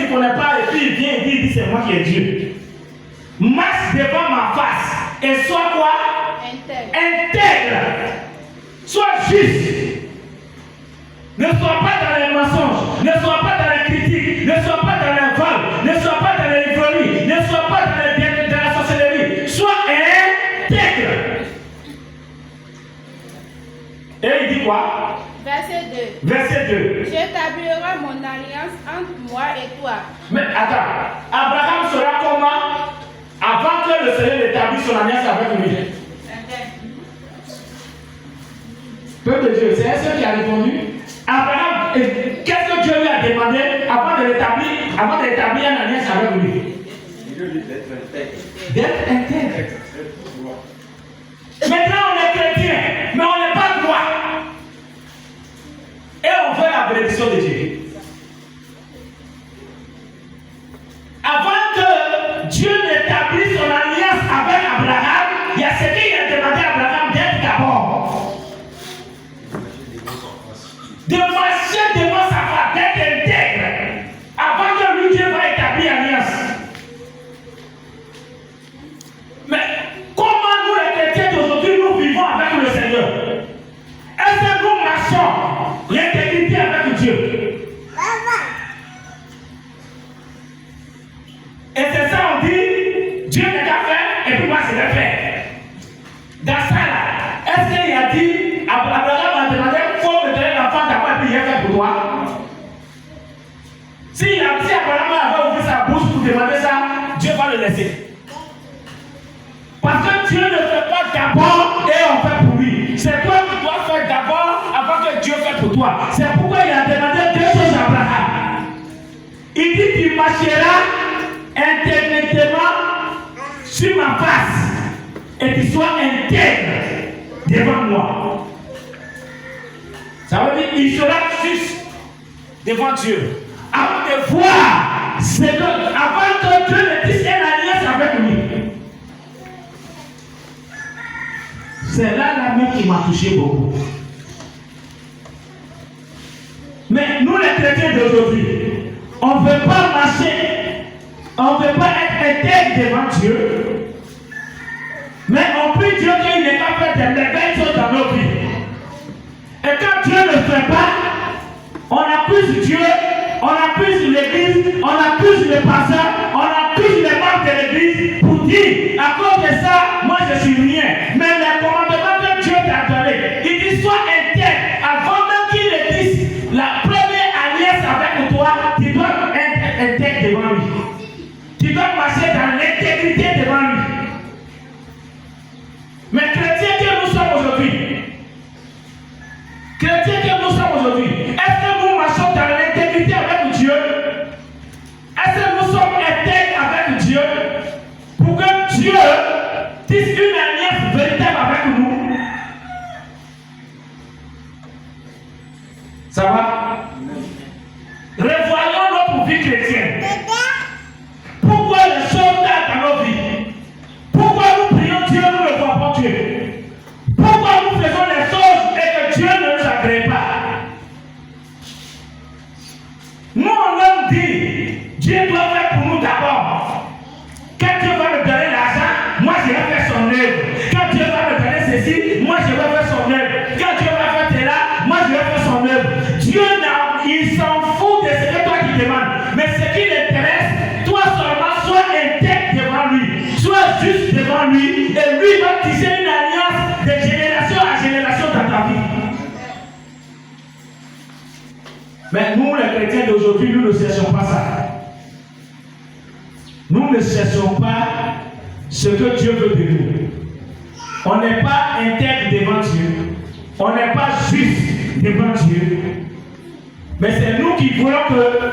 ne connaît pas et puis il vient et dit c'est moi qui est Dieu. Marche devant ma face et sois quoi? Intègre. Sois juste. Ne sois pas dans les mensonges, ne sois pas dans les critiques, ne sois pas dans les vols, ne sois pas dans les ivronies, ne sois pas dans la sorcellerie. Sois intègre. Et il dit quoi? Verset 2. Verset 2. J'établirai mon alliance entre moi et toi. Mais attends, Abraham sera comment avant que le Seigneur établisse son alliance avec lui? Peuple de Dieu, c'est ce qui a répondu. Abraham, qu'est-ce que Dieu lui a demandé avant de l'établir une alliance avec lui? D'être intègre. Maintenant on est chrétien, mais on n'est pas droit. Et on veut la bénédiction de Dieu. Avant que Dieu n'établisse son alliance avec Abraham, il y a ce qu'il a demandé à Abraham d'être d'abord. De marcher devant sa femme, d'être intègre. Avant que lui, Dieu va établir l'alliance. Mais comment nous les chrétiens d'aujourd'hui nous vivons avec le Seigneur? Est-ce que nous marchons l'intégrité avec Dieu? Et c'est ça on dit, Dieu n'est qu'à faire et puis moi je vais faire. Dans ça là, est-ce qu'il a dit, Abraham a demandé, il faut me donner l'enfant d'abord et puis il a fait pour toi? Si Abraham avait ouvert sa bouche pour demander ça, Dieu va le laisser. Parce que Dieu ne fait pas d'abord et on fait pour lui. C'est toi qui dois faire d'abord avant que Dieu fasse pour toi. C'est pourquoi il a demandé deux choses à Abraham. Il dit tu marcheras intégralement sur ma face et tu sois intègre devant moi. Ça veut dire qu'il sera juste devant Dieu. Avant de voir, avant que Dieu ne dise une alliance avec lui. C'est là la main qui m'a touché beaucoup. Mais nous les chrétiens d'aujourd'hui, on ne veut pas marcher, on ne veut pas être intègre devant Dieu, mais on prie Dieu qu'il n'est pas fait des belles choses dans nos vies. Et quand Dieu ne le fait pas, on accuse Dieu, on accuse l'église, on accuse le pasteur, on accuse les membres de l'église pour dire à cause de ça, moi je suis rien. Mais les commandements que Dieu t'a donné, il dit sois intègre. Avant même qu'il ne dise la première alliance avec toi, tu dois être intègre devant lui. Tu dois marcher dans l'intégrité devant lui. Mais chrétiens que nous sommes aujourd'hui, est-ce que nous marchons dans l'intégrité avec Dieu? Est-ce que nous sommes intègres avec Dieu pour que Dieu dise une alliance véritable avec nous? Ça va? Revoyons notre vie chrétienne. Pourquoi les choses tardent dans nos vies? Pourquoi nous prions Dieu, nous ne voyons pas Dieu? Pourquoi nous faisons les choses et que Dieu ne nous agrée pas? Nous, on aime dire, Dieu doit faire pour nous d'abord. Quand Dieu va me donner l'argent, moi je vais faire son œuvre. Quand Dieu va me donner ceci, moi je vais faire son œuvre. Quand Dieu va faire cela, moi je vais faire son œuvre. Dieu, il s'en fout de ce que toi tu demandes. Mais ce qui l'intéresse, toi seulement, sois intègre devant lui. Sois juste devant lui. Et lui va tisser une alliance de génération à génération dans ta vie. Mais nous, les chrétiens d'aujourd'hui, nous ne cherchons pas ça. Nous ne cherchons pas ce que Dieu veut de nous. On n'est pas intègre devant Dieu. On n'est pas juste devant Dieu. Mais c'est nous qui voulons que